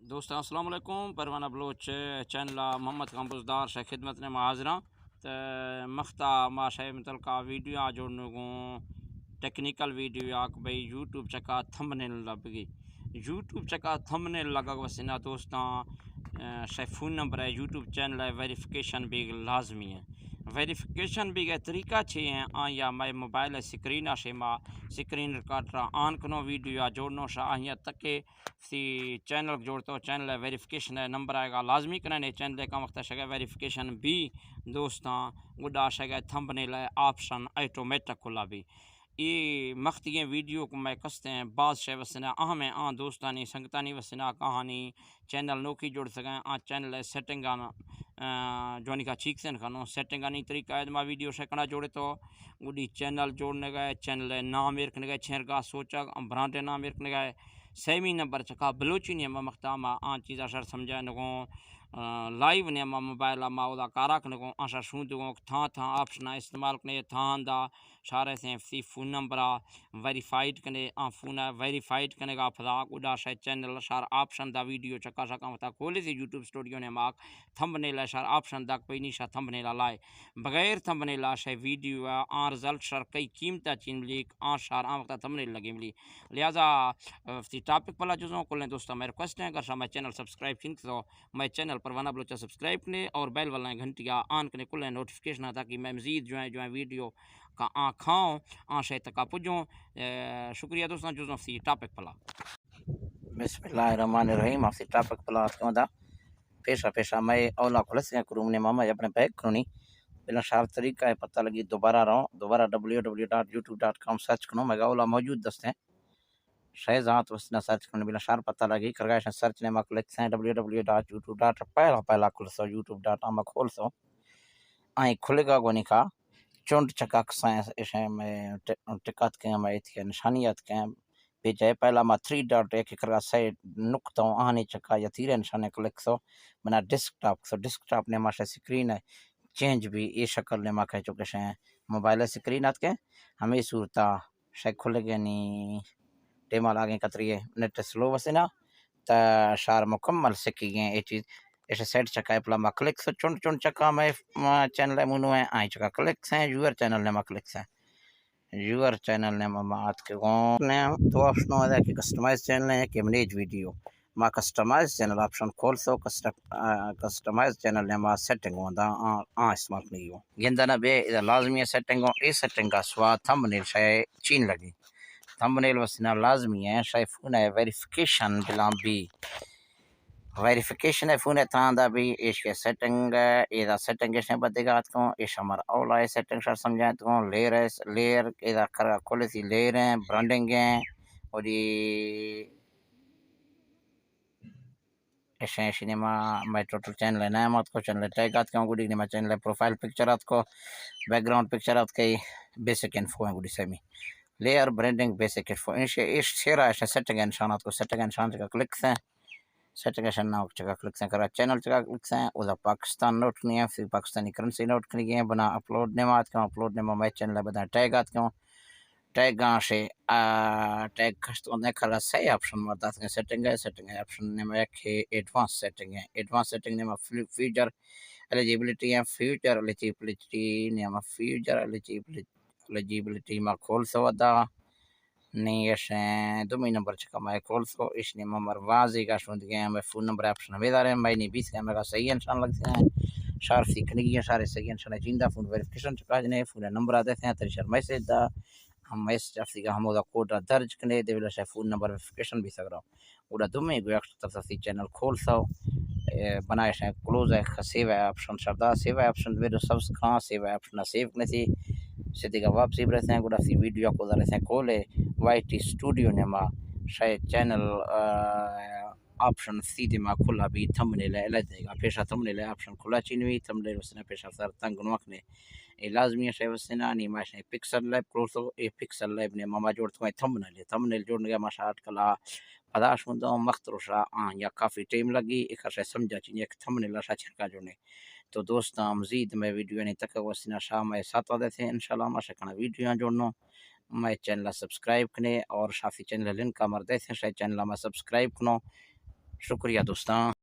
دوستان السلام علیکم پروانہ بلوچ چینل محمد کمبوزدار شے خدمت نے حاضراں تو مختا ما شے متعلقہ ویڈیو جوڑنے کو ٹیکنیکل ویڈیو آک بھئی یوٹیوب چکا تھمبنیل لبگی یوٹیوب چکا تھمبنیل لگا وسینا دوستان شے فون نمبر ہے یوٹیوب چینل ہے ویریفیکیشن بھی لازمی ہے ویریفیکیشن بھی کا طریقہ چھے ہیں یا میں موبائل سکرین شے ما سکرین ریکارڈر آن کنو ویڈیو جوڑنو شاہ آہیا تکے سی چینل جوڑتا چینل ویریفیکیشن ہے نمبر آئے گا لازمی کرنے چینل کا وقت شگا ویریفیکیشن بھی دوستاں گڈا شگا تھمبنیل ہے آپشن ایٹومیٹک کھلا بھی یہ مختی ویڈیو کو میں کستے ہیں بعض شے وسنا اہم ہیں دوستانی سنگتانی وسنا کہانی چینل نوکی جوڑ سکیں چینل سیٹنگ جوانی کا چیک سین کھانو سیٹنگ آنی طریقہ ہے ما ویڈیو شکنا جوڑے تو گڈی چینل جوڑنے گئے چینل نام رکھنے گئے چھیرگاہ سوچا برانڈ نام رکھنے گئے سیمی نمبر چکا بلوچی نیما مختاما چیزا شر سمجھائے نگوں لائیو نیما موبائل ما اودا کاراک نگوں آشا شوندگوں تھاں آپشن استعمال کنے تھاں دا شارے سے سی فون نمبر ویریفائڈ کنے فون ویریفائڈ کنے گا پھدا گڈا شے چینل شار آپشن دا ویڈیو چکا شکا متا کھولے سی یوٹیوب اسٹوڈیو نے ماک تھمبنیل شار آپشن دا کوئی نیشا تھمبنیل لائے بغیر تھمبنیل شے ویڈیو رزلٹ شار کئی قیمتا چین لیک شار وقتا تھمبنیل لگے ملی لہذا ٹاپک پلا جزوں کو لیں دوستوں میں ریکویسٹ ہے اگر میں چینل سبسکرائب کن تو میں چینل پروانہ بلوچا سبسکرائب کرنے اور بیل والا گھنٹیاں آن کرنے کل نوٹیفیکیشن تاکہ میں مزید جو ہے ویڈیو کا کھاؤں شے تکا پجوں شکریہ دوستوں جزوں سی ٹاپک پلا بسم اللہ الرحمن الرحیم آپ سے ٹاپک پلاس کیوں دا پیشہ میں اولا کھلس ہیں کروم نے ماما اپنے بیک کرونی بلا شار طریقہ ہے پتہ لگی دوبارہ www.youtube.com سرچ کروں میں اولا موجود دستے ہیں شہزاد وسنا سرچ کرنے بلا شار پتہ لگی کرگاش سرچ نے مک لکھ ہیں www.youtube.com پہلا کھلسو youtube.com کھول سو آئیں کھلے گا گونی کا چونٹ چکاک سائیں ایشے میں ٹکات کے میں تھی نشانیات کے پیچھے پہلا ما 3 ڈاٹ ایک کرا سائڈ نقطہ آنے چکا یا تیرے نشانے کلک سو منا ڈیسک ٹاپ نے ماشا سکرین ہے چینج بھی یہ شکل نے ما کہہ چکے ہیں موبائل سکرین آت کے ہمیں صورتا شے کھل گئے نی ٹیمال آگے کتری نیٹ سلو وسینا تا شار مکمل سکی گئے یہ چیز ایسے سیٹ چکا ہے پلا ما کلک سو چون چکا میں چینل مونو ہے آئیں چکا کلک سے یور چینل نے ما کلک سے یور چینل نے ما آت کے گون نے تو آپشن ہے کہ کسٹمائز چینل ہے کہ منیج ویڈیو ما کسٹمائز چینل آپشن کھول سو کسٹمائز چینل نے ما سیٹنگ ہوندا استعمال نہیں ہو گندنا بے لازمی ہے سیٹنگ ہو اے سیٹنگ کا سوا تھمبنیل شے چین لگی تھمبنیل وسنا لازمی ہے شے فون ہے ویریفیکیشن بلا بھی ویریفیکیشن ہے فون تھا دا بھی اس کے سیٹنگ ادا سیٹنگ اس نے بدے گا کو اس ہمارا اولا ہے سیٹنگ شر سمجھائیں تو لیئر ادا کر کھولے سی لیئر ہیں برانڈنگ ہیں اور یہ ایسے سنیما میں ٹوٹل چینل ہے نامات کو چینل ٹیگات کو گڈی نے چینل پروفائل پکچرات کو بیک گراؤنڈ پکچرات کے بیسک انفو ہیں گڈی سیمی لیئر برانڈنگ بیسک انفو اس شیرا اس سیٹنگ نشانات کو سیٹنگ نشان کا کلک سے سیٹنگ نہ چکا کلک سے کرا چینل چکا کلک سے او پاکستان نوٹ نہیں ہے پھر پاکستانی کرنسی نوٹ کرنی ہے بنا اپلوڈ نے مات کا اپلوڈ نے میں چینل بنا ٹیگات کیوں ٹیگ سے ٹیگ کھستوں نے کھلا صحیح آپشن مرتا ہے سیٹنگ آپشن نے میں کہ ایڈوانس سیٹنگ نے میں فیوچر ایلیجیبلٹی ہے فیوچر ایلیجیبلٹی نے میں فیوچر ایلیجیبلٹی میں کھول سو دا نہیں ایسے دومی نمبر چکا میں کھول سو اس نے نمبر واضح کا شوند گیا میں فون نمبر آپشن میں دار ہے میں نہیں 20 کا صحیح انشان لگتے ہیں شار سیکھنے کی سارے صحیح انشان جیندا فون ویریفیکیشن چکا جنے فون نمبر آتے ہیں تریشر میسج دا ہم میسج افسی کا ہم دا کوڈ درج کرنے دے ویلا فون نمبر ویریفیکیشن بھی سکرا اوڑا دومی کو ایکسٹرا تفصیل چینل کھول سو بنائے ہے کلوز ہے سیو ہے آپشن شردا سیو ہے آپشن ویڈیو سبس کھا سیو ہے آپشن سیو کرنے سی سیدھی کا واپسی برسے ہیں گوڑا سی ویڈیو کو ذرا سے کھولے وائی ٹی اسٹوڈیو نے ما شاید چینل آپشن سیدھے ما کھلا بھی تھمبنیل ہے دے گا پیشہ تھمبنیل آپشن کھلا چینوی تھمبنیل وسنا پیشہ سر تنگ نوکنے یہ لازمی ہے وسنا نہیں ماشا پکسل لیب کلوزو اے پکسل لیب نے ماما جوڑ تو تھمبنیل جوڑنے گیا ماشا آٹ کلا پداش مندوں مختروشا یا کافی ٹائم لگی ایک سے سمجھا چینی ایک تھمبنیل شا چھرکا جوڑنے تو دوستاں مزید میں ویڈیو نہیں تک وسنا شام میں 7 بجے تھے انشاءاللہ ماشا کنا ویڈیو جوڑنو میں چینل سبسکرائب کرنے اور شافی چینل لنک کا مردے تھے شاید چینل میں سبسکرائب کنو شکریہ دوستاں.